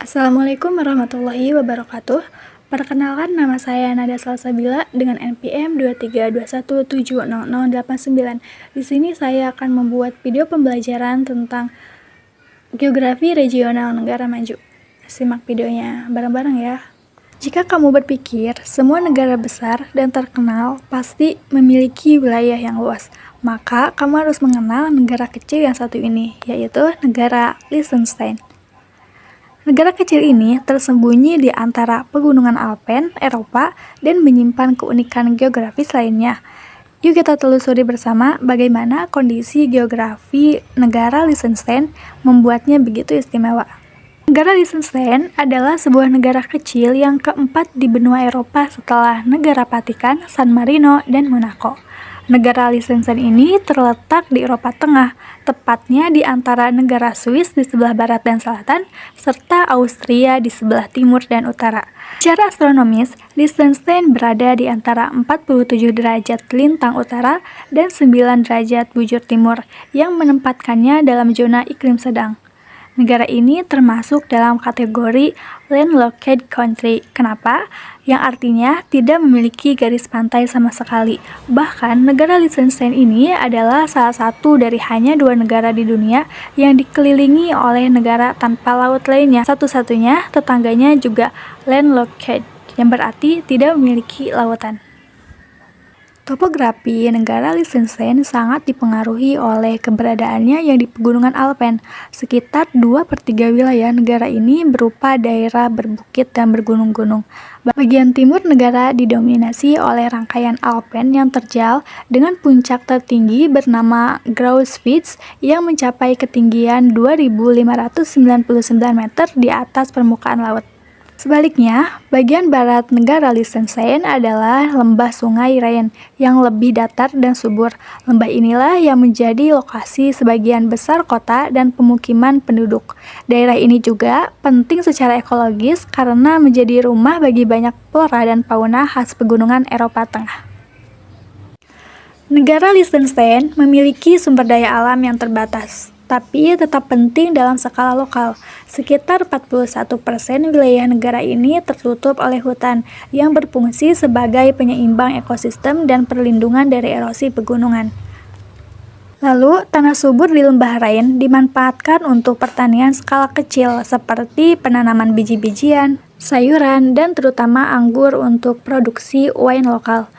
Assalamualaikum warahmatullahi wabarakatuh. Perkenalkan, nama saya Nada Salsabila dengan NPM 232170089. Di sini saya akan membuat video pembelajaran tentang geografi regional negara maju. Simak videonya bareng-bareng ya. Jika kamu berpikir semua negara besar dan terkenal pasti memiliki wilayah yang luas, maka kamu harus mengenal negara kecil yang satu ini, yaitu negara Liechtenstein. Negara kecil ini tersembunyi di antara pegunungan Alpen, Eropa, dan menyimpan keunikan geografis lainnya. Yuk kita telusuri bersama bagaimana kondisi geografi negara Liechtenstein membuatnya begitu istimewa. Negara Liechtenstein adalah sebuah negara kecil yang keempat di benua Eropa setelah negara Vatikan, San Marino, dan Monaco. Negara Liechtenstein ini terletak di Eropa Tengah, tepatnya di antara negara Swiss di sebelah barat dan selatan, serta Austria di sebelah timur dan utara. Secara astronomis, Liechtenstein berada di antara 47 derajat lintang utara dan 9 derajat bujur timur, yang menempatkannya dalam zona iklim sedang. Negara ini termasuk dalam kategori landlocked country. Kenapa? Yang artinya tidak memiliki garis pantai sama sekali. Bahkan negara Liechtenstein ini adalah salah satu dari hanya 2 negara di dunia yang dikelilingi oleh negara tanpa laut lainnya. Satu-satunya tetangganya juga landlocked, yang berarti tidak memiliki lautan. Topografi negara Liechtenstein sangat dipengaruhi oleh keberadaannya yang di pegunungan Alpen. Sekitar 2/3 wilayah negara ini berupa daerah berbukit dan bergunung-gunung. Bagian timur negara didominasi oleh rangkaian Alpen yang terjal dengan puncak tertinggi bernama Großspitze yang mencapai ketinggian 2.599 meter di atas permukaan laut. Sebaliknya, bagian barat negara Liechtenstein adalah lembah Sungai Rhine yang lebih datar dan subur. Lembah inilah yang menjadi lokasi sebagian besar kota dan pemukiman penduduk. Daerah ini juga penting secara ekologis karena menjadi rumah bagi banyak flora dan fauna khas pegunungan Eropa Tengah. Negara Liechtenstein memiliki sumber daya alam yang terbatas, tapi tetap penting dalam skala lokal. Sekitar 41% wilayah negara ini tertutup oleh hutan yang berfungsi sebagai penyeimbang ekosistem dan perlindungan dari erosi pegunungan. Lalu, tanah subur di lembah Rhine dimanfaatkan untuk pertanian skala kecil seperti penanaman biji-bijian, sayuran, dan terutama anggur untuk produksi wine lokal.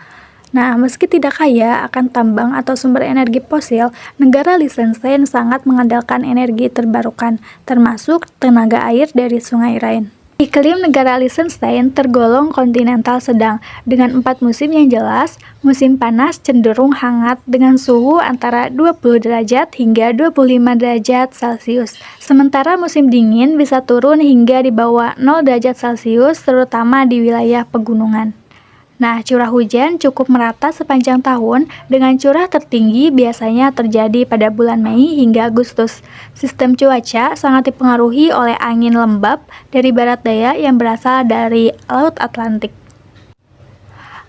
Nah, meski tidak kaya akan tambang atau sumber energi fosil, negara Liechtenstein sangat mengandalkan energi terbarukan, termasuk tenaga air dari Sungai Rhine. Iklim negara Liechtenstein tergolong kontinental sedang, dengan 4 musim yang jelas. Musim panas cenderung hangat dengan suhu antara 20 derajat hingga 25 derajat Celcius. Sementara musim dingin bisa turun hingga di bawah 0 derajat Celcius, terutama di wilayah pegunungan. Nah, curah hujan cukup merata sepanjang tahun dengan curah tertinggi biasanya terjadi pada bulan Mei hingga Agustus. Sistem cuaca sangat dipengaruhi oleh angin lembab dari barat daya yang berasal dari Laut Atlantik.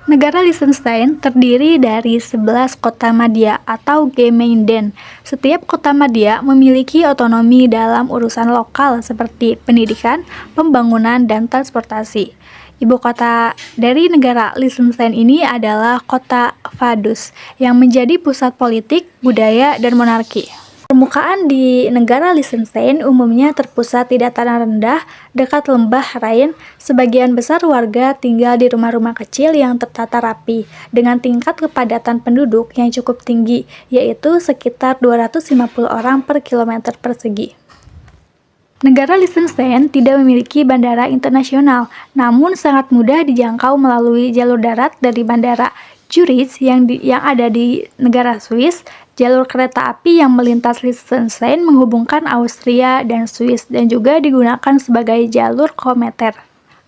Negara Liechtenstein terdiri dari 11 kota madya atau Gemeinden. Setiap kota madya memiliki otonomi dalam urusan lokal seperti pendidikan, pembangunan, dan transportasi. Ibu kota dari negara Liechtenstein ini adalah kota Vaduz, yang menjadi pusat politik, budaya, dan monarki. Permukaan di negara Liechtenstein umumnya terpusat di dataran rendah dekat lembah Rhine. Sebagian besar warga tinggal di rumah-rumah kecil yang tertata rapi, dengan tingkat kepadatan penduduk yang cukup tinggi, yaitu sekitar 250 orang per kilometer persegi. Negara Liechtenstein tidak memiliki bandara internasional, namun sangat mudah dijangkau melalui jalur darat dari Bandara Zurich yang ada di negara Swiss. Jalur kereta api yang melintas Liechtenstein menghubungkan Austria dan Swiss dan juga digunakan sebagai jalur komuter.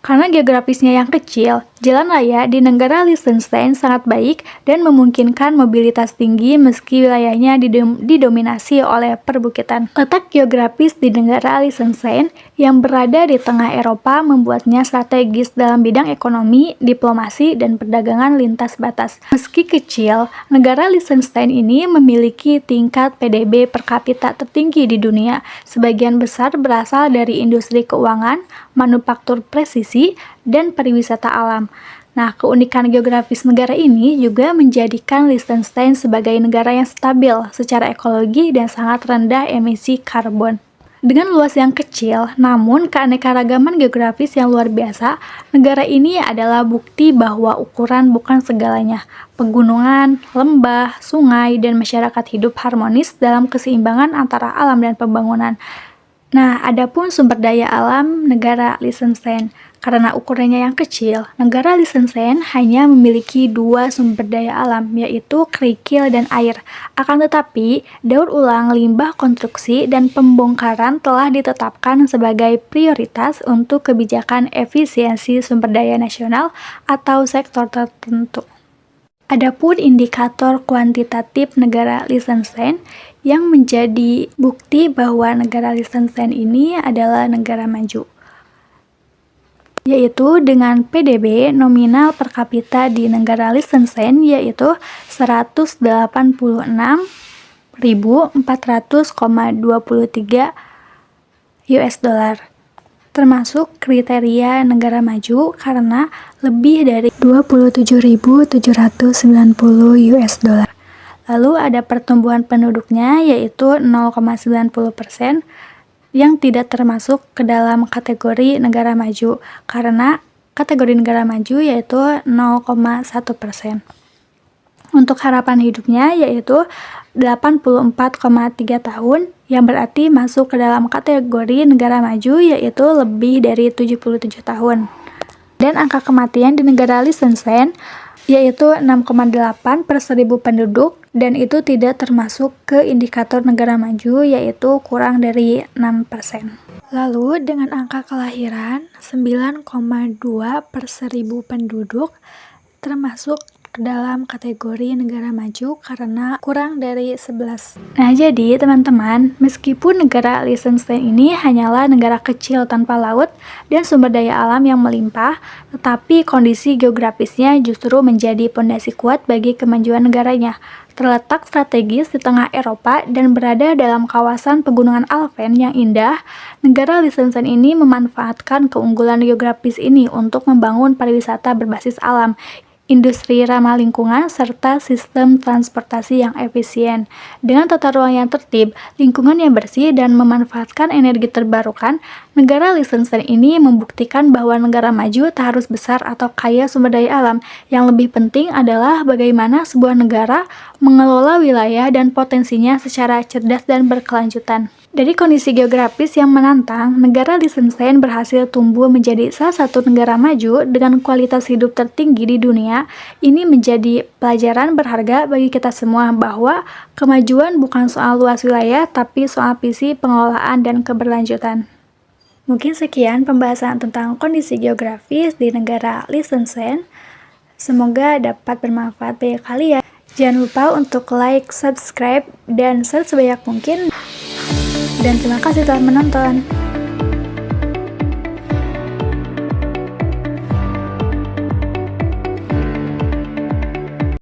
Karena geografisnya yang kecil, jalan raya di negara Liechtenstein sangat baik dan memungkinkan mobilitas tinggi meski wilayahnya didominasi oleh perbukitan. Letak geografis di negara Liechtenstein yang berada di tengah Eropa membuatnya strategis dalam bidang ekonomi, diplomasi, dan perdagangan lintas batas. Meski kecil, negara Liechtenstein ini memiliki tingkat PDB per kapita tertinggi di dunia. Sebagian besar berasal dari industri keuangan, manufaktur presisi, dan pariwisata alam. Nah, keunikan geografis negara ini juga menjadikan Liechtenstein sebagai negara yang stabil secara ekologi dan sangat rendah emisi karbon. Dengan luas yang kecil, namun keanekaragaman geografis yang luar biasa, negara ini adalah bukti bahwa ukuran bukan segalanya. Pegunungan, lembah, sungai, dan masyarakat hidup harmonis dalam keseimbangan antara alam dan pembangunan. Nah, adapun sumber daya alam negara Liechtenstein. Karena ukurannya yang kecil, negara Liechtenstein hanya memiliki 2 sumber daya alam, yaitu kerikil dan air. Akan tetapi, daur ulang limbah konstruksi dan pembongkaran telah ditetapkan sebagai prioritas untuk kebijakan efisiensi sumber daya nasional atau sektor tertentu. Adapun indikator kuantitatif negara Liechtenstein yang menjadi bukti bahwa negara Liechtenstein ini adalah negara maju, yaitu dengan PDB nominal per kapita di negara Liechtenstein yaitu 186.400,23 US dollar. Termasuk kriteria negara maju karena lebih dari 27.790 US dollar. Lalu ada pertumbuhan penduduknya yaitu 0,90% yang tidak termasuk ke dalam kategori negara maju karena kategori negara maju yaitu 0,1%. Untuk harapan hidupnya yaitu 84,3 tahun yang berarti masuk ke dalam kategori negara maju yaitu lebih dari 77 tahun. Dan angka kematian di negara Liechtenstein yaitu 6,8 per 1000 penduduk dan itu tidak termasuk ke indikator negara maju yaitu kurang dari 6%. Lalu dengan angka kelahiran 9,2 per 1000 penduduk termasuk ke dalam kategori negara maju karena kurang dari 11. Nah, jadi teman-teman, meskipun negara Liechtenstein ini hanyalah negara kecil tanpa laut dan sumber daya alam yang melimpah, tetapi kondisi geografisnya justru menjadi pondasi kuat bagi kemajuan negaranya. Terletak strategis di tengah Eropa dan berada dalam kawasan pegunungan Alpen yang indah, negara Liechtenstein ini memanfaatkan keunggulan geografis ini untuk membangun pariwisata berbasis alam, industri ramah lingkungan, serta sistem transportasi yang efisien. Dengan tata ruang yang tertib, lingkungan yang bersih, dan memanfaatkan energi terbarukan, negara Liechtenstein ini membuktikan bahwa negara maju tak harus besar atau kaya sumber daya alam. Yang lebih penting adalah bagaimana sebuah negara mengelola wilayah dan potensinya secara cerdas dan berkelanjutan. Dari kondisi geografis yang menantang, negara Liechtenstein berhasil tumbuh menjadi salah satu negara maju dengan kualitas hidup tertinggi di dunia. Ini menjadi pelajaran berharga bagi kita semua bahwa kemajuan bukan soal luas wilayah, tapi soal visi pengelolaan dan keberlanjutan. Mungkin sekian pembahasan tentang kondisi geografis di negara Liechtenstein. Semoga dapat bermanfaat bagi kalian. Jangan lupa untuk like, subscribe, dan share sebanyak mungkin. Dan terima kasih telah menonton.